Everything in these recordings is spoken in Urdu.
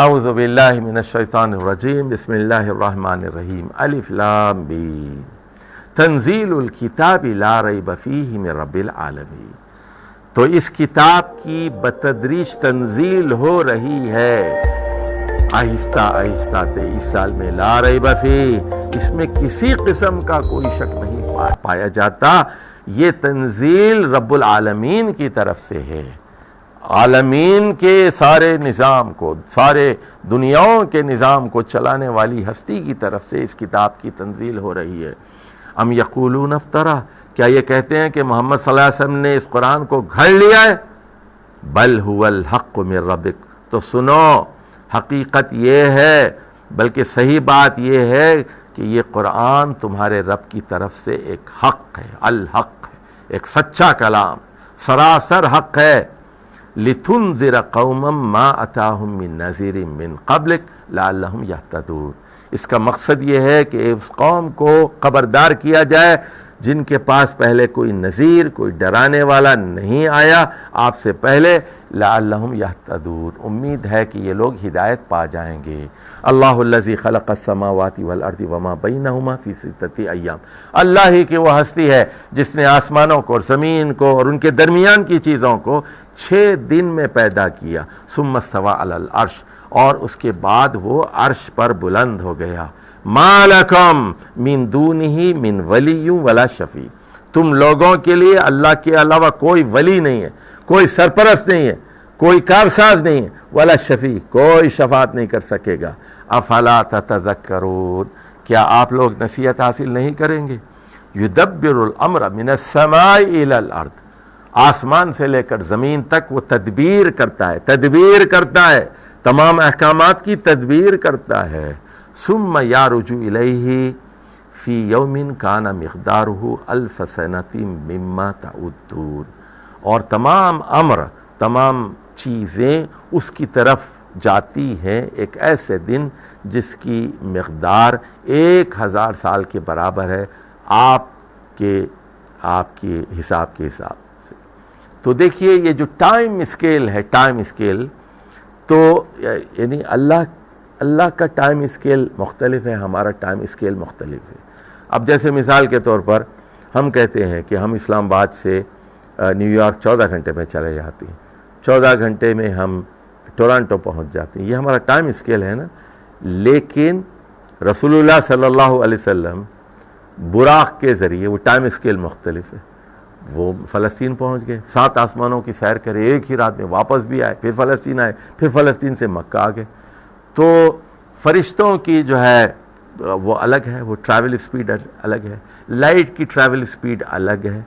اعوذ باللہ من الشیطان الرجیم، بسم اللہ الرحمن الرحیم، الف لام میم، تنزیل الکتاب لا ریب فیہ من رب العالمین۔ تو اس کتاب کی بتدریج تنزیل ہو رہی ہے آہستہ آہستہ 23 سال میں، لا ریب فیہ، اس میں کسی قسم کا کوئی شک نہیں پایا جاتا۔ یہ تنزیل رب العالمین کی طرف سے ہے، عالمین کے سارے نظام کو، سارے دنیاؤں کے نظام کو چلانے والی ہستی کی طرف سے اس کتاب کی تنزیل ہو رہی ہے۔ ام یقولون افترا، کیا یہ کہتے ہیں کہ محمد صلی اللہ علیہ وسلم نے اس قرآن کو گھڑ لیا ہے؟ بل هو الحق من ربک، تو سنو حقیقت یہ ہے، بلکہ صحیح بات یہ ہے کہ یہ قرآن تمہارے رب کی طرف سے ایک حق ہے، الحق ہے، ایک سچا کلام، سراسر حق ہے۔ لِتُنذِرَ قَوْمًا مَا أَتَاهُم مِّن نَذِيرٍ مِّن قَبْلِكَ لَعَلَّهُمْ يَهْتَدُونَ، اس کا مقصد یہ ہے کہ اس قوم کو خبردار کیا جائے جن کے پاس پہلے کوئی نذیر، کوئی ڈرانے والا نہیں آیا آپ سے پہلے، لَعَلَّهُمْ يَهْتَدُونَ، امید ہے کہ یہ لوگ ہدایت پا جائیں گے۔ اللہ الذی خلق السماوات والارض وما بینہما فی ستۃ ایام، اللہ ہی کی وہ ہستی ہے جس نے آسمانوں کو اور زمین کو اور ان کے درمیان کی چیزوں کو 6 دن میں پیدا کیا، ثم استوى علی العرش، اور اس کے بعد وہ عرش پر بلند ہو گیا۔ ما لکم من دونہ من ولی ولا شفیع، تم لوگوں کے لیے اللہ کے علاوہ کوئی ولی نہیں ہے، کوئی سرپرست نہیں ہے، کوئی کارساز نہیں ہے، ولا شفیع، کوئی شفاعت نہیں کر سکے گا۔ افلا تتذکرون، کیا آپ لوگ نصیحت حاصل نہیں کریں گے؟ یدبر الامر من السماء الی الارض، آسمان سے لے کر زمین تک وہ تدبیر کرتا ہے، تمام احکامات کی تدبیر کرتا ہے۔ ثم یارج الیہ فی یوم کان مقدارہ الف سنۃ مما تعدون، اور تمام امر، تمام چیزیں اس کی طرف جاتی ہیں ایک ایسے دن جس کی مقدار 1000 سال کے برابر ہے آپ کے حساب سے۔ تو دیکھیے یہ جو ٹائم اسکیل ہے، ٹائم اسکیل تو یعنی اللہ کا ٹائم اسکیل مختلف ہے، ہمارا ٹائم اسکیل مختلف ہے۔ اب جیسے مثال کے طور پر ہم کہتے ہیں کہ ہم اسلام آباد سے نیو یارک 14 گھنٹے میں چلے جاتے ہیں، 14 گھنٹے میں ہم ٹورانٹو پہنچ جاتے ہیں، یہ ہمارا ٹائم اسکیل ہے نا۔ لیکن رسول اللہ صلی اللہ علیہ وسلم براق کے ذریعے، وہ ٹائم اسکیل مختلف ہے، وہ فلسطین پہنچ گئے، 7 آسمانوں کی سیر کرے ایک ہی رات میں، واپس بھی آئے، پھر فلسطین آئے، پھر فلسطین سے مکہ آ گئے۔ تو فرشتوں کی جو ہے وہ الگ ہے، وہ ٹریول اسپیڈ الگ ہے، لائٹ کی ٹریول اسپیڈ الگ ہے،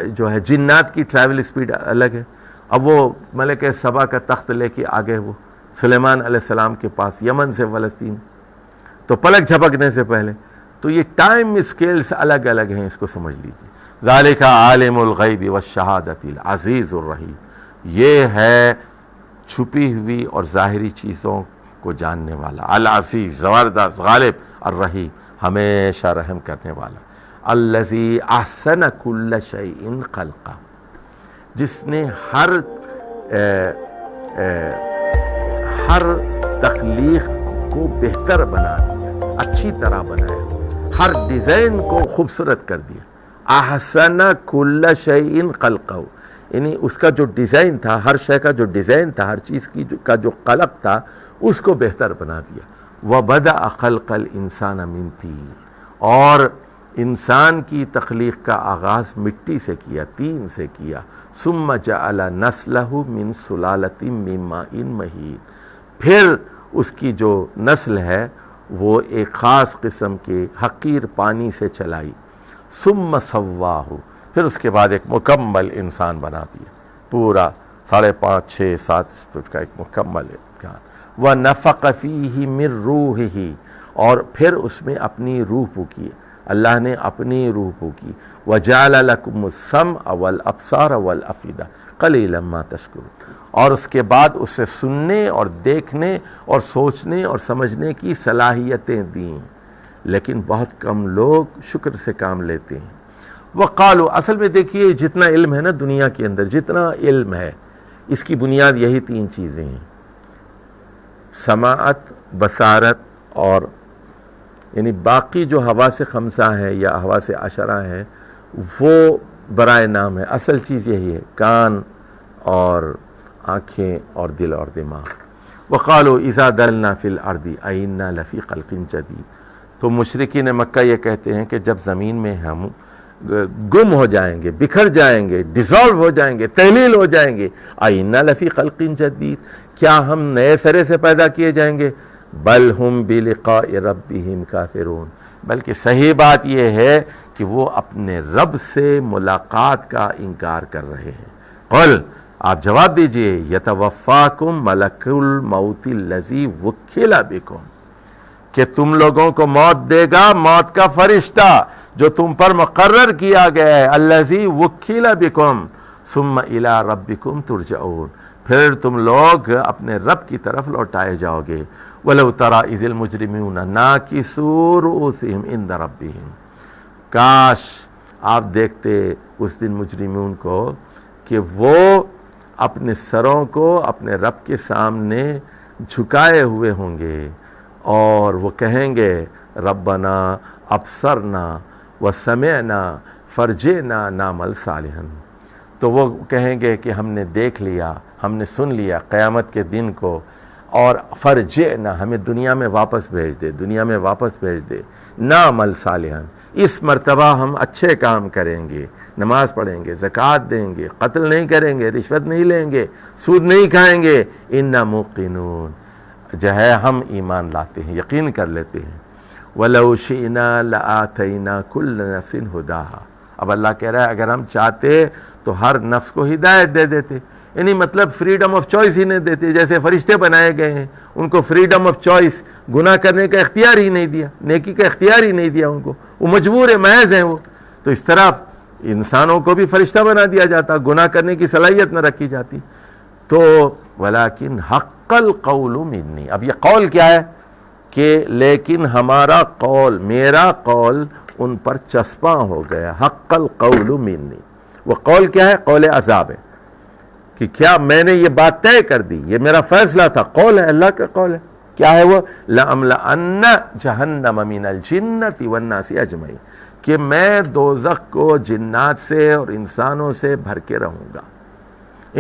جو ہے جنات کی ٹریول اسپیڈ الگ ہے۔ اب وہ ملکہ سبا کا تخت لے کے آگے وہ سلیمان علیہ السلام کے پاس یمن سے فلسطین، تو پلک جھپکنے سے پہلے، تو یہ ٹائم اسکیلز الگ الگ ہیں، اس کو سمجھ لیجیے۔ ذالک عالم الغیب والشہادۃ العزیز الرحیم، یہ ہے چھپی ہوئی اور ظاہری چیزوں کو جاننے والا، العزیز زبردست غالب، الرحیم ہمیشہ رحم کرنے والا، الذی احسن کل شیء خلقہ، جس نے ہر تخلیق کو بہتر بنا دیا، اچھی طرح بنایا، ہر ڈیزائن کو خوبصورت کر دیا۔ احسن کل شیء خلقہ، یعنی اس کا جو ڈیزائن تھا، ہر شے کا جو ڈیزائن تھا، ہر چیز کی کا جو خلق تھا، اس کو بہتر بنا دیا۔ وَبَدَأَ خَلْقَ الْإِنسَانَ مِنْ طِينٍ، اور انسان کی تخلیق کا آغاز مٹی سے کیا، طین سے کیا۔ ثُمَّ جَعَلَ نَسْلَهُ مِنْ سُلَالَةٍ مِّن مَّاءٍ مَّهِينٍ، پھر اس کی جو نسل ہے وہ ایک خاص قسم کے حقیر پانی سے چلائی۔ ثُمَّ سَوَّاهُ، پھر اس کے بعد ایک مکمل انسان بنا دیا، پورا 5.5 6 7 فٹ کا ایک مکمل انسان۔ وَنَفَقَ فِيهِ مِن رُوحِهِ، اور پھر اس میں اپنی روح پھونکی، اللہ نے اپنی روح پھونکی۔ وَجَعَلَ لَكُمُ السَّمْعَ وَالْأَبْصَارَ وَالْأَفْئِدَةَ قَلِيلًا مَا تَشْكُرُونَ، اور اس کے بعد اسے سننے اور دیکھنے اور سوچنے اور سمجھنے کی صلاحیتیں دیں، لیکن بہت کم لوگ شکر سے کام لیتے ہیں۔ وَقَالُوا، اصل میں دیکھیے جتنا علم ہے نا دنیا کے اندر، جتنا علم ہے، اس کی بنیاد یہی 3 چیزیں ہیں۔ سماعت، بصارت اور یعنی باقی جو حواس خمسہ ہیں یا حواس عشرہ ہیں وہ برائے نام ہے. اصل چیز یہی ہے، کان اور آنکھیں اور دل اور دماغ. وقالوا اذا ضللنا فی الارض ائنا لفی خلق جدید. تو مشرکین مکہ یہ کہتے ہیں کہ جب زمین میں ہم گم ہو جائیں گے، بکھر جائیں گے، ڈیزالو ہو جائیں گے، تحلیل ہو جائیں گے، ائنا لفی خلق جدید، کیا ہم نئے سرے سے پیدا کیے جائیں گے؟ بل ہم بلقاء ربہم کافرون، بلکہ صحیح بات یہ ہے کہ وہ اپنے رب سے ملاقات کا انکار کر رہے ہیں. قل، آپ جواب دیجئے، یتوفاکم ملک الموت الذی وکل بکم، کہ تم لوگوں کو موت دے گا موت کا فرشتہ جو تم پر مقرر کیا گیا ہے، الذی وکل بکم ثم الی ربکم ترجعون، پھر تم لوگ اپنے رب کی طرف لوٹائے جاؤ گے. وَلَوْ تَرَى إِذِ الْمُجْرِمُونَ نَاكِسُو رُؤُوسِهِمْ عِنْدَ رَبِّهِمْ، کاش آپ دیکھتے اس دن مجرمون کو کہ وہ اپنے سروں کو اپنے رب کے سامنے جھکائے ہوئے ہوں گے اور وہ کہیں گے ربنا ابصرنا وسمعنا فرجعنا نعمل صالحا. تو وہ کہیں گے کہ ہم نے دیکھ لیا، ہم نے سن لیا قیامت کے دن کو، اور فرجعنا، ہمیں دنیا میں واپس بھیج دے، دنیا میں واپس بھیج دے، نعمل صالحا، اس مرتبہ ہم اچھے کام کریں گے، نماز پڑھیں گے، زکوٰۃ دیں گے، قتل نہیں کریں گے، رشوت نہیں لیں گے، سود نہیں کھائیں گے، انا موقنون، جو ہے ہم ایمان لاتے ہیں، یقین کر لیتے ہیں. وَلَوْ شِئْنَا لَآتَيْنَا كُلَّ نَفْسٍ هُدَاهَا. اب اللہ کہہ رہا ہے اگر ہم چاہتے تو ہر نفس کو ہدایت دے دیتے، یعنی مطلب فریڈم آف چوائس ہی نہیں دیتے. جیسے فرشتے بنائے گئے ہیں، ان کو فریڈم آف چوائس، گناہ کرنے کا اختیار ہی نہیں دیا، نیکی کا اختیار ہی نہیں دیا ان کو، وہ مجبور ہے، محض ہیں وہ. تو اس طرح انسانوں کو بھی فرشتہ بنا دیا جاتا، گناہ کرنے کی صلاحیت نہ رکھی جاتی. تو ولیکن حق القول منی، اب یہ قول کیا ہے کہ لیکن ہمارا قول، میرا قول ان پر چسپاں ہو گیا. حق القول منی، وہ قول کیا ہے؟ قول عذاب ہے، کہ کیا میں نے یہ بات طے کر دی، یہ میرا فیصلہ تھا، قول ہے، اللہ کا قول ہے. کیا ہے وہ؟ لَأَمْلَأَنَّ جَهَنَّمَ مِنَ الْجِنَّةِ وَالنَّاسِ أَجْمَعِينَ، کہ میں دوزخ کو جنات سے اور انسانوں سے بھر کے رہوں گا،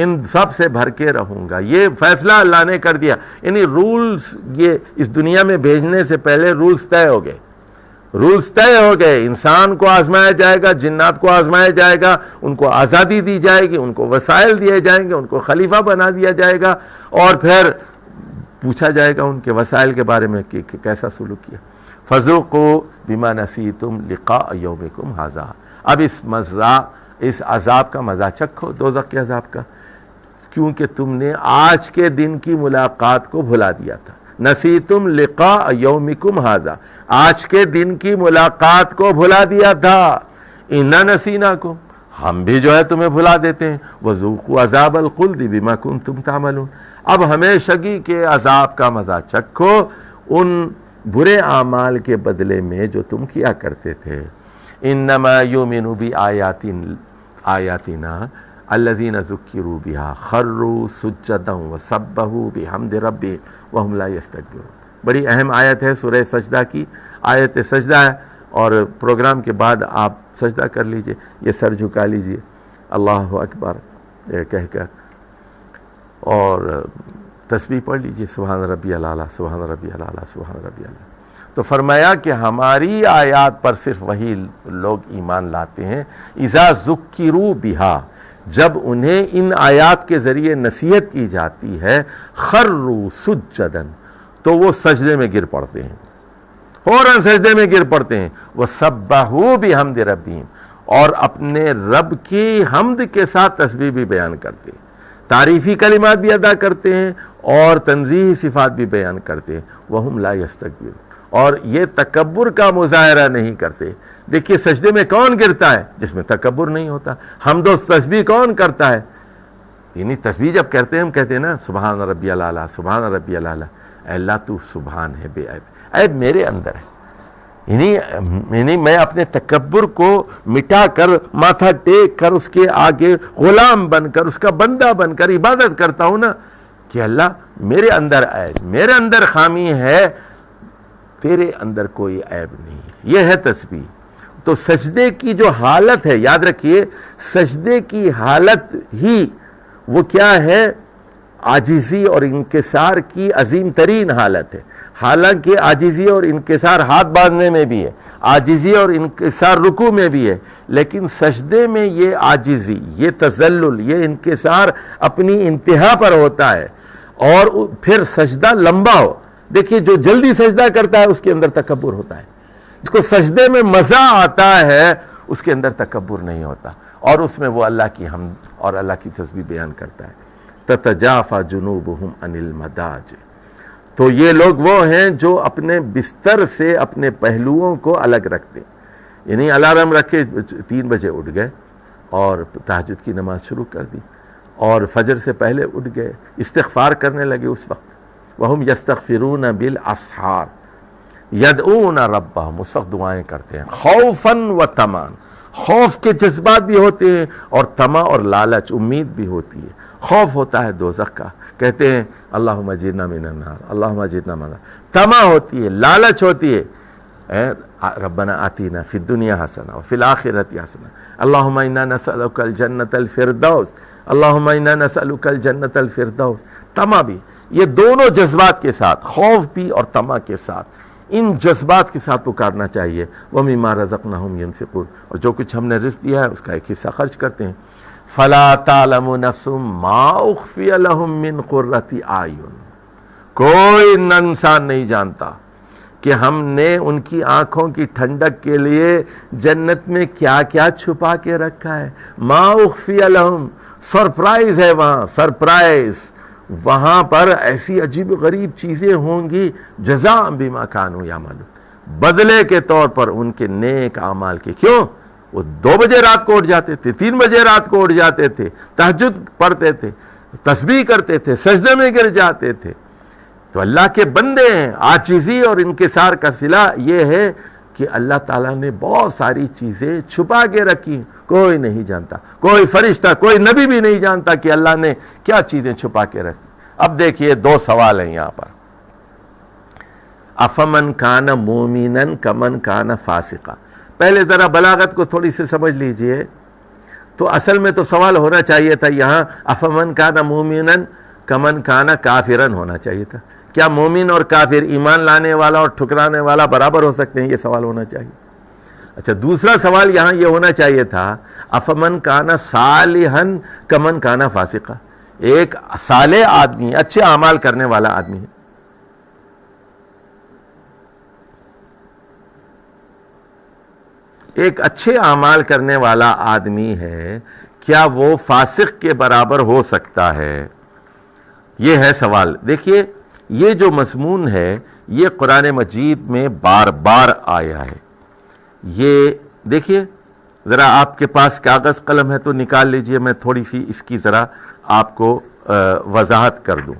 ان سب سے بھر کے رہوں گا. یہ فیصلہ اللہ نے کر دیا، یعنی رولز یہ اس دنیا میں بھیجنے سے پہلے رولز طے ہو گئے، رولز طے ہو گئے. انسان کو آزمایا جائے گا، جنات کو آزمایا جائے گا، ان کو آزادی دی جائے گی، ان کو وسائل دیے جائیں گے، ان کو خلیفہ بنا دیا جائے گا، اور پھر پوچھا جائے گا ان کے وسائل کے بارے میں کہ کیسا سلوک کیا. فَذُوقُوا بِمَا نَسِيتُمْ لِقَاءَ يَوْمِكُمْ هَذَا، اب اس عذاب کا مزہ چکھو، دوزخ کے عذاب کا، کیونکہ تم نے آج کے دن کی ملاقات کو بھلا دیا تھا. نسیتم لقاء یومکم ھذا، آج کے دن کی ملاقات کو بھلا دیا تھا. انا نسیناکم، ہم بھی جو ہے تمہیں بھلا دیتے ہیں. وذوقوا عذاب الخلد بما کنتم تعملون، اب ہمیشگی کے عذاب کا مزہ چکھو ان برے اعمال کے بدلے میں جو تم کیا کرتے تھے. انما یؤمن بآیاتنا الذین ذکروا بها خروا سجدا وسبحوا بحمد ربهم وهم لا یستکبرون. بڑی اہم آیت ہے سورہ سجدہ کی، آیت سجدہ ہے، اور پروگرام کے بعد آپ سجدہ کر لیجئے، یہ سر جھکا لیجئے اللہ اکبر کہہ کر، اور تسبیح پڑھ لیجئے سبحان ربی الاعلیٰ سبحان ربی الاعلیٰ سبحان ربی الاعلیٰ. تو فرمایا کہ ہماری آیات پر صرف وہی لوگ ایمان لاتے ہیں اذا ذکروا بہا، جب انہیں ان آیات کے ذریعے نصیحت کی جاتی ہے، خروا سجدن، تو وہ سجدے میں گر پڑتے ہیں، فوراً سجدے میں گر پڑتے ہیں. وسبحوا بحمد ربہم، اور اپنے رب کی حمد کے ساتھ تسبیح بھی بیان کرتے ہیں، تعریفی کلمات بھی ادا کرتے ہیں اور تنزیہی صفات بھی بیان کرتے ہیں. وہم لا یستکبرون، اور یہ تکبر کا مظاہرہ نہیں کرتے. دیکھیے سجدے میں کون گرتا ہے؟ جس میں تکبر نہیں ہوتا. حمد و تسبیح کون کرتا ہے؟ یعنی تسبیح جب کرتے ہیں، ہم کہتے ہیں نا سبحان ربی الاعلیٰ سبحان ربی الاعلیٰ، اے اللہ تو سبحان ہے، بے عیب، عیب میرے اندر ہے. یعنی میں اپنے تکبر کو مٹا کر، ماتھا ٹیک کر، اس کے آگے غلام بن کر، اس کا بندہ بن کر عبادت کرتا ہوں نا، کہ اللہ میرے اندر عیب، میرے اندر خامی ہے، تیرے اندر کوئی عیب نہیں. یہ ہے تسبیح. تو سجدے کی جو حالت ہے، یاد رکھیے سجدے کی حالت ہی وہ کیا ہے؟ عاجزی اور انکسار کی عظیم ترین حالت ہے. حالانکہ عاجزی اور انکسار ہاتھ باندھنے میں بھی ہے، عاجزی اور انکسار رکوع میں بھی ہے، لیکن سجدے میں یہ عاجزی، یہ تذلل، یہ انکسار اپنی انتہا پر ہوتا ہے. اور پھر سجدہ لمبا ہو. دیکھیے جو جلدی سجدہ کرتا ہے اس کے اندر تکبر ہوتا ہے، جس کو سجدے میں مزہ آتا ہے اس کے اندر تکبر نہیں ہوتا، اور اس میں وہ اللہ کی حمد اور اللہ کی تسبیح بیان کرتا ہے. تتجافى جنوبهم عن المضاجع. تو یہ لوگ وہ ہیں جو اپنے بستر سے اپنے پہلوؤں کو الگ رکھتے ہیں. یعنی الارم رکھے 3 بجے اٹھ گئے اور تہجد کی نماز شروع کر دی، اور فجر سے پہلے اٹھ گئے، استغفار کرنے لگے اس وقت. وَهُمْ يَسْتَغْفِرُونَ بِالْأَسْحَارِ يَدْعُونَ رَبَّهُمْ. اس وقت دعائیں کرتے ہیں خَوْفًا وَطَمَعًا. خوف کے جذبات بھی ہوتے ہیں اور طمع اور لالچ، امید بھی ہوتی ہے. خوف ہوتا ہے دوزخ کا، کہتے ہیں اللہم اجرنا من النار، اللہم اجرنا من النار. طمع ہوتی ہے، لالچ ہوتی ہے، ربنا آتینا فی الدنیا حسنہ وفی الآخرۃ حسنہ، اللہم انا نسألک الجنۃ الفردوس، اللہم انا نسألک الجنۃ الفردوس. طمع بھی، یہ دونوں جذبات کے ساتھ، خوف بھی اور طمع کے ساتھ، ان جذبات کے ساتھ پکارنا چاہیے. وَمِمَّا رَزَقْنَاهُمْ يُنْفِقُونَ. اور جو کچھ ہم نے رزق دیا ہے اس کا ایک حصہ خرچ کرتے ہیں. فَلَا تَعْلَمُ نَفْسٌ مَا أُخْفِيَ لَهُم مِّن قُرَّةِ أَعْيُنٍ. کوئی انسان نہیں جانتا کہ ہم نے ان کی آنکھوں کی ٹھنڈک کے لیے جنت میں کیا کیا چھپا کے رکھا ہے. مَا أُخْفِيَ لَهُم. سرپرائز ہے وہاں، سرپرائز. وہاں پر ایسی عجیب غریب چیزیں ہوں گی، جزاء بما كانوا يعملون، بدلے کے طور پر ان کے نیک اعمال کے. کیوں؟ وہ 2 بجے رات کو اٹھ جاتے تھے، 3 بجے رات کو اٹھ جاتے تھے، تہجد پڑھتے تھے، تسبیح کرتے تھے، سجدے میں گر جاتے تھے. تو اللہ کے بندے ہیں. عاجزی اور انکسار کا صلہ یہ ہے کہ اللہ تعالیٰ نے بہت ساری چیزیں چھپا کے رکھی، کوئی نہیں جانتا، کوئی فرشتہ، کوئی نبی بھی نہیں جانتا کہ اللہ نے کیا چیزیں چھپا کے رکھی. اب دیکھیے 2 سوال ہیں یہاں پر. افمن کان مومنا کمن کان فاسقا. پہلے ذرا بلاغت کو تھوڑی سی سمجھ لیجئے. تو اصل میں تو سوال ہونا چاہیے تھا یہاں افمن کان مومنا کمن کان کافرا ہونا چاہیے تھا. کیا مومن اور کافر، ایمان لانے والا اور ٹھکرانے والا برابر ہو سکتے ہیں؟ یہ سوال ہونا چاہیے. اچھا دوسرا سوال یہاں یہ ہونا چاہیے تھا افمن کان صالحا کمن کان فاسقا. ایک صالح آدمی، اچھے اعمال کرنے والا آدمی ہے، ایک اچھے اعمال کرنے والا آدمی ہے، کیا وہ فاسق کے برابر ہو سکتا ہے؟ یہ ہے سوال. دیکھیے یہ جو مضمون ہے یہ قرآن مجید میں بار بار آیا ہے. یہ دیکھیے ذرا آپ کے پاس کاغذ قلم ہے تو نکال لیجئے، میں تھوڑی سی اس کی ذرا آپ کو وضاحت کر دوں.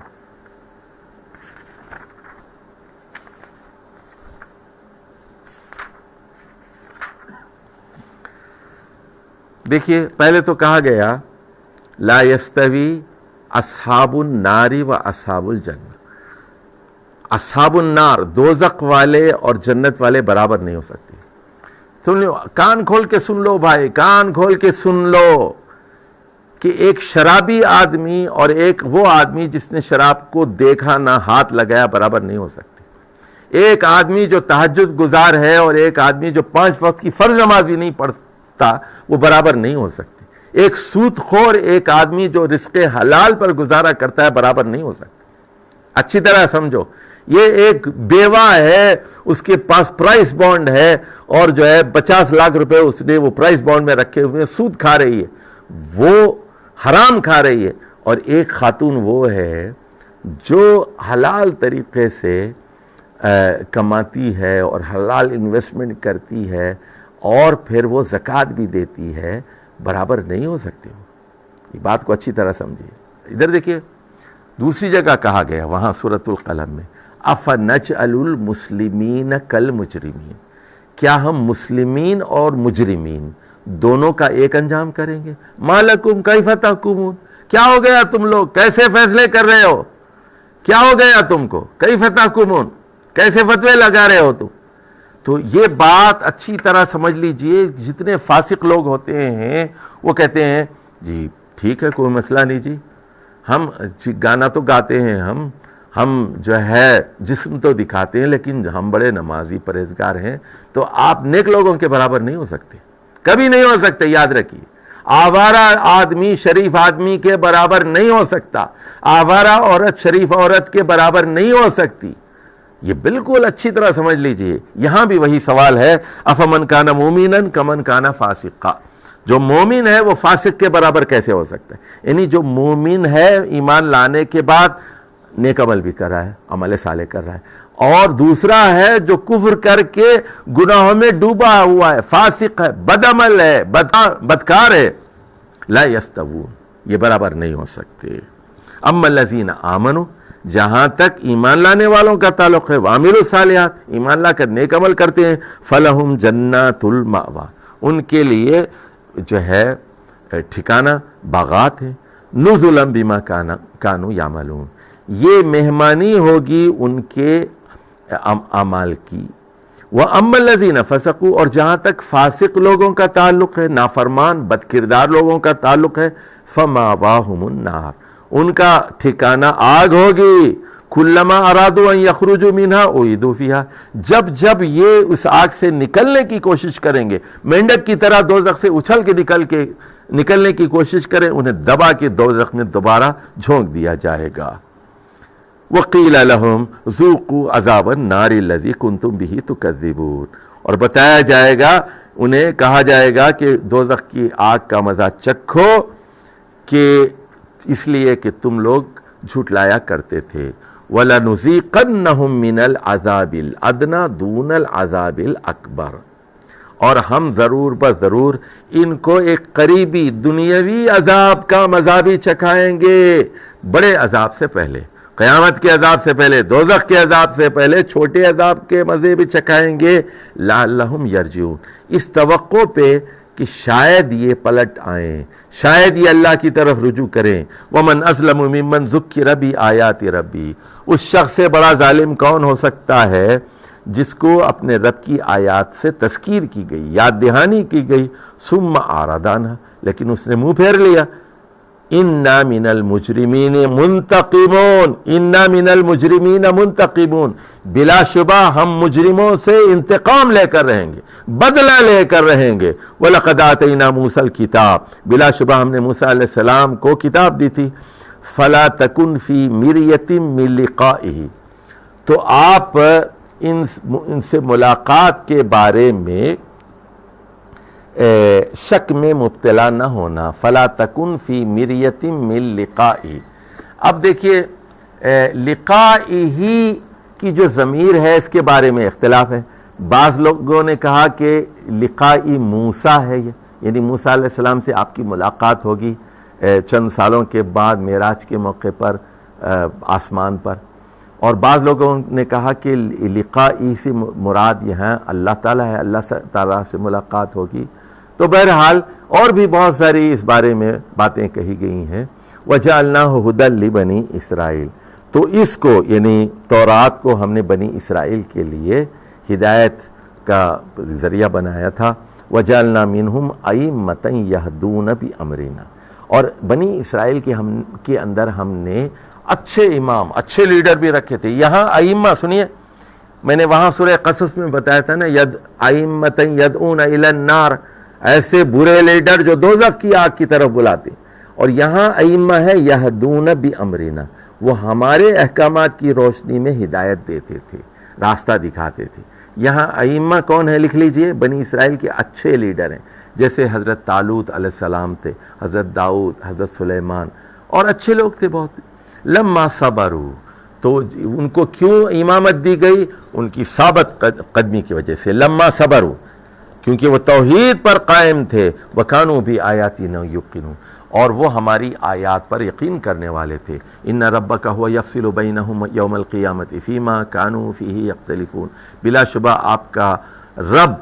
دیکھیے پہلے تو کہا گیا لا یستوی اصحاب النار و اصحاب الجنہ. اصحاب النار دوزخ والے اور جنت والے برابر نہیں ہو سکتے. سن لو، کان کھول کے سن لو بھائی، کان کھول کے سن لو کہ ایک شرابی آدمی اور ایک وہ آدمی جس نے شراب کو دیکھا نہ ہاتھ لگایا برابر نہیں ہو سکتے. ایک آدمی جو تہجد گزار ہے اور ایک آدمی جو 5 وقت کی فرض نماز بھی نہیں پڑھتا وہ برابر نہیں ہو سکتے. ایک سود خور ایک آدمی جو رزق حلال پر گزارا کرتا ہے برابر نہیں ہو سکتے. اچھی طرح سمجھو، یہ ایک بیوہ ہے، اس کے پاس پرائس بانڈ ہے اور جو ہے 50 لاکھ روپے اس نے وہ پرائس بانڈ میں رکھے ہوئے، سود کھا رہی ہے، وہ حرام کھا رہی ہے. اور ایک خاتون وہ ہے جو حلال طریقے سے کماتی ہے اور حلال انویسٹمنٹ کرتی ہے اور پھر وہ زکوٰۃ بھی دیتی ہے، برابر نہیں ہو سکتے. یہ بات کو اچھی طرح سمجھیے. ادھر دیکھیے دوسری جگہ کہا گیا وہاں سورۃ القلم میں افنجعل المسلمین کالمجرمین. کیا ہم مسلمین اور مجرمین دونوں کا ایک انجام کریں گے؟ ما لکم کیف تحکمون. کیا ہو گیا تم لوگ، کیسے فیصلے کر رہے ہو؟ کیا ہو گیا تم کو؟ کیف تحکمون، کیسے فتوے لگا رہے ہو تم؟ تو یہ بات اچھی طرح سمجھ لیجئے، جتنے فاسق لوگ ہوتے ہیں وہ کہتے ہیں جی ٹھیک ہے کوئی مسئلہ نہیں جی، ہم گانا تو گاتے ہیں، ہم جو ہے جسم تو دکھاتے ہیں، لیکن ہم بڑے نمازی پرہیزگار ہیں، تو آپ نیک لوگوں کے برابر نہیں ہو سکتے، کبھی نہیں ہو سکتے، یاد رکھیے۔ آوارہ آدمی شریف آدمی کے برابر نہیں ہو سکتا، آوارہ عورت شریف عورت کے برابر نہیں ہو سکتی، یہ بالکل اچھی طرح سمجھ لیجئے۔ یہاں بھی وہی سوال ہے، افمن کان مومنا کمن کان فاسقا، جو مومن ہے وہ فاسق کے برابر کیسے ہو سکتا ہے؟ یعنی جو مومن ہے ایمان لانے کے بعد نیک عمل بھی کر رہا ہے، عمل صالح کر رہا ہے، اور دوسرا ہے جو کفر کر کے گناہوں میں ڈوبا ہوا ہے، فاسق ہے، بدعمل ہے، بدکار ہے، لا یستوون، یہ برابر نہیں ہو سکتے۔ اما الذین آمنوا، جہاں تک ایمان لانے والوں کا تعلق ہے، وعملوا الصالحات، ایمان لا کر نیک عمل کرتے ہیں، فلہم جنات المأویٰ، ان کے لیے جو ہے ٹھکانہ باغات ہے، نزلا بما کانوا یعملون، یہ مہمانی ہوگی ان کے اعمال کی۔ وَأَمَّا الَّذِينَ فَسَقُوا، اور جہاں تک فاسق لوگوں کا تعلق ہے، نافرمان بد کردار لوگوں کا تعلق ہے، فَمَأْوَاهُمُ النَّارُ، ان کا ٹھکانہ آگ ہوگی، کلما ارادوا ان یخرجوا منها اعیدوا فیها، جب یہ اس آگ سے نکلنے کی کوشش کریں گے، مینڈک کی طرح دوزخ سے اچھل کے نکلنے کی کوشش کریں، انہیں دبا کے دوزخ میں دوبارہ جھونک دیا جائے گا۔ وَقِيلَ لَهُمْ ذُوقُوا عَذَابَ النَّارِ الَّذِي كُنْتُمْ بِهِ تُكَذِّبُونَ، اور بتایا جائے گا، انہیں کہا جائے گا کہ دوزخ کی آگ کا مزہ چکھو، کہ اس لیے کہ تم لوگ جھٹلایا کرتے تھے۔ وَلَنُذِيقَنَّهُم مِّنَ الْعَذَابِ الْأَدْنَىٰ دُونَ الْعَذَابِ الْأَكْبَرِ، اور ہم ضرور بضرور ان کو ایک قریبی دنیاوی عذاب کا مزہ بھی چکھائیں گے، بڑے عذاب سے پہلے، قیامت کے عذاب سے پہلے، دوزخ کے عذاب سے پہلے چھوٹے عذاب کے مزے بھی چکھائیں گے، لعلہم یرجعون، اس توقع پہ کہ شاید یہ پلٹ آئیں، شاید یہ اللہ کی طرف رجوع کریں۔ وَمَنْ أَظْلَمُ مِمَّنْ ذُكِّرَ بِآيَاتِ رَبِّهِ، اس شخص سے بڑا ظالم کون ہو سکتا ہے جس کو اپنے رب کی آیات سے تذکیر کی گئی، یاد دہانی کی گئی، ثُمَّ أَعْرَضَ عَنْهَا، لیکن اس نے منہ پھیر لیا۔ اِنَّا مِنَ الْمُجْرِمِينَ مُنْتَقِمُونَ، اِنَّا مِنَ الْمُجْرِمِينَ مُنْتَقِمُونَ، بلا شبہ ہم مجرموں سے انتقام لے کر رہیں گے، بدلہ لے کر رہیں گے۔ وَلَقَدْ آتَيْنَا مُوسَى الْكِتَابَ، بلا شبہ ہم نے موسیٰ علیہ السلام کو کتاب دی تھی۔ فَلَا تَكُنْ فِي مِرْيَةٍ مِّن لِقَائِهِ، تو آپ ان سے ملاقات کے بارے میں شک میں مبتلا نہ ہونا۔ فلا تکن فی مریۃ من لقائی، اب دیکھیے لقائی کی جو ضمیر ہے اس کے بارے میں اختلاف ہے، بعض لوگوں نے کہا کہ لقائی موسیٰ ہے، یعنی موسیٰ علیہ السلام سے آپ کی ملاقات ہوگی چند سالوں کے بعد معراج کے موقع پر آسمان پر، اور بعض لوگوں نے کہا کہ لقائی سے مراد یہاں اللہ تعالیٰ ہے، اللہ تعالیٰ سے ملاقات ہوگی۔ تو بہرحال اور بھی بہت ساری اس بارے میں باتیں کہی گئی ہیں۔ وَجَعَلْنَاهُ هُدًى لِبَنِي اسرائیل، تو اس کو یعنی تورات کو ہم نے بنی اسرائیل کے لیے ہدایت کا ذریعہ بنایا تھا۔ وَجَعَلْنَا مِنْهُمْ أَئِمَّةً يَهْدُونَ بِأَمْرِنَا، اور بنی اسرائیل کے اندر ہم نے اچھے امام، اچھے لیڈر بھی رکھے تھے۔ یہاں ائمہ سنیے، میں نے وہاں سورہ قصص میں بتایا تھا نا، أَئِمَّةً يَدْعُونَ إِلَى النَّارِ، ایسے برے لیڈر جو دوزخ کی آگ کی طرف بلاتے، اور یہاں ائمہ ہے یہدون بامرنا، وہ ہمارے احکامات کی روشنی میں ہدایت دیتے تھے، راستہ دکھاتے تھے۔ یہاں ائمہ کون ہے لکھ لیجئے، بنی اسرائیل کے اچھے لیڈر ہیں، جیسے حضرت طالوت علیہ السلام تھے، حضرت داؤد، حضرت سلیمان، اور اچھے لوگ تھے بہت۔ لما صبروا، تو ان کو کیوں امامت دی گئی؟ ان کی ثابت قدمی کی وجہ سے، لما صبروا، کیونکہ وہ توحید پر قائم تھے، وَكَانُوا بِآيَاتِنَا يُوقِنُونَ، اور وہ ہماری آیات پر یقین کرنے والے تھے۔ إِنَّ رَبَّكَ هُوَ يَفْصِلُ بَيْنَهُمْ يَوْمَ الْقِيَامَةِ فِيمَا كَانُوا فِيهِ يَخْتَلِفُونَ، بلا شبہ آپ کا رب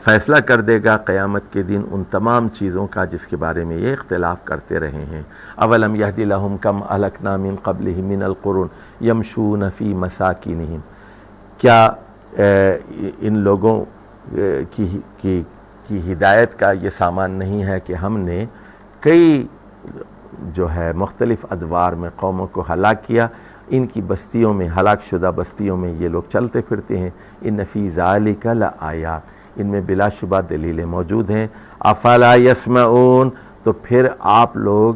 فیصلہ کر دے گا قیامت کے دن ان تمام چیزوں کا جس کے بارے میں یہ اختلاف کرتے رہے ہیں۔ اولم یہدی لہم کم اہلکنا من قبلہم من القرون یمشون فی مساکنہم، کیا ان لوگوں کی ہدایت کا یہ سامان نہیں ہے کہ ہم نے کئی جو ہے مختلف ادوار میں قوموں کو ہلاک کیا، ان کی بستیوں میں، ہلاک شدہ بستیوں میں یہ لوگ چلتے پھرتے ہیں۔ ان فی ذالک لآیات، ان میں بلا شبہ دلیلیں موجود ہیں۔ افلا یسمعون، تو پھر آپ لوگ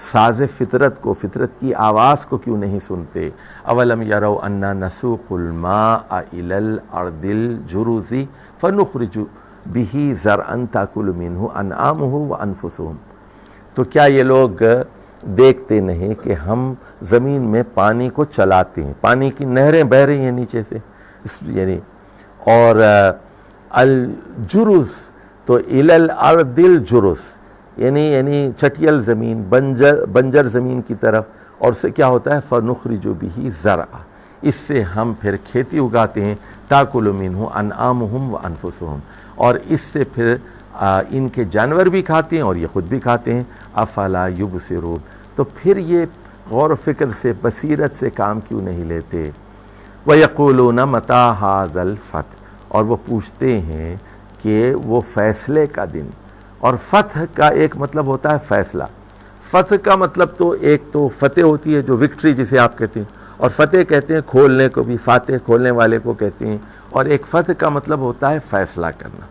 ساز فطرت کو، فطرت کی آواز کو کیوں نہیں سنتے؟ اولم یروا انا نسوق الماء الی الارض الجرز فنخرج به زرعا تاکل منہ انعامہ وانفسہم، تو کیا یہ لوگ دیکھتے نہیں کہ ہم زمین میں پانی کو چلاتے ہیں، پانی کی نہریں بہہ رہی ہیں نیچے سے، یعنی اور الجرز تو الی الارض الجرز یعنی چٹیل زمین، بنجر زمین کی طرف، اور سے کیا ہوتا ہے فنخرج به زرعا، اس سے ہم پھر کھیتی اگاتے ہیں، تاکل منہ انعامہم وانفسہم، اور اس سے پھر ان کے جانور بھی کھاتے ہیں اور یہ خود بھی کھاتے ہیں۔ افلا یبصرون، تو پھر یہ غور و فکر سے، بصیرت سے کام کیوں نہیں لیتے؟ وَيَقُولُونَ مَتَى هَذَا الْفَتْحُ، اور وہ پوچھتے ہیں کہ وہ فیصلے کا دن، اور فتح کا ایک مطلب ہوتا ہے فیصلہ۔ فتح کا مطلب تو ایک تو فتح ہوتی ہے جو وکٹری جسے آپ کہتے ہیں، اور فتح کہتے ہیں کھولنے کو بھی، فاتح کھولنے والے کو کہتے ہیں، اور ایک فتح کا مطلب ہوتا ہے فیصلہ کرنا۔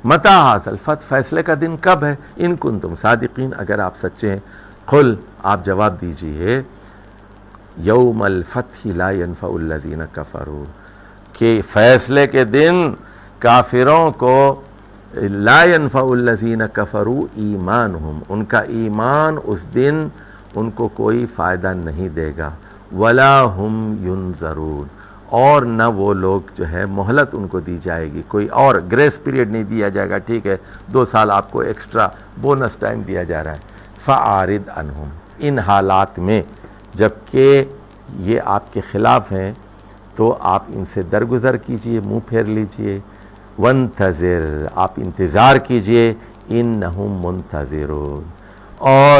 متی ھذا الفتح، فیصلے کا دن کب ہے؟ ان کنتم صادقین، اگر آپ سچے ہیں۔ قل، آپ جواب دیجئے، یوم الفتح لا ینفع الذین کفروا، کہ فیصلے کے دن کافروں کو لا ینفع الذین کفروا ایمانہم، ان کا ایمان اس دن ان کو کوئی فائدہ نہیں دے گا، ولا ہم ینظرون، اور نہ وہ لوگ جو ہے مہلت ان کو دی جائے گی، کوئی اور گریس پیریڈ نہیں دیا جائے گا، ٹھیک ہے 2 سال آپ کو ایکسٹرا بونس ٹائم دیا جا رہا ہے۔ فَأَعْرِضْ عَنْهُمْ، ان حالات میں جبکہ یہ آپ کے خلاف ہیں تو آپ ان سے درگزر کیجئے، منہ پھیر لیجئے۔ وَانْتَظِرْ، آپ انتظار کیجئے، إِنَّهُمْ مُنْتَظِرُونَ، اور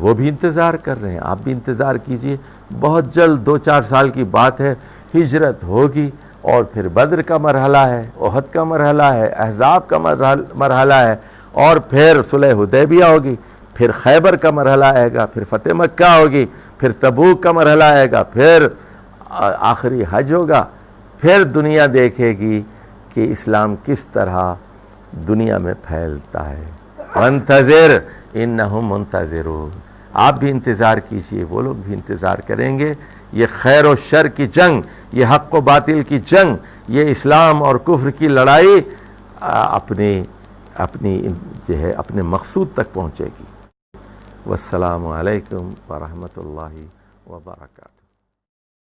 وہ بھی انتظار کر رہے ہیں، آپ بھی انتظار کیجئے۔ بہت جلد 2-4 سال کی بات ہے، ہجرت ہوگی، اور پھر بدر کا مرحلہ ہے، احد کا مرحلہ ہے، احزاب کا مرحلہ ہے، اور پھر صلح حدیبیہ ہوگی، پھر خیبر کا مرحلہ آئے گا، پھر فتح مکہ ہوگی، پھر تبوک کا مرحلہ آئے گا، پھر آخری حج ہوگا، پھر دنیا دیکھے گی کہ اسلام کس طرح دنیا میں پھیلتا ہے۔ وانتظر انہم منتظرون، آپ بھی انتظار کیجئے، وہ لوگ بھی انتظار کریں گے۔ یہ خیر و شر کی جنگ، یہ حق و باطل کی جنگ، یہ اسلام اور کفر کی لڑائی اپنے مقصود تک پہنچے گی۔ والسلام علیکم ورحمۃ اللہ وبرکاتہ۔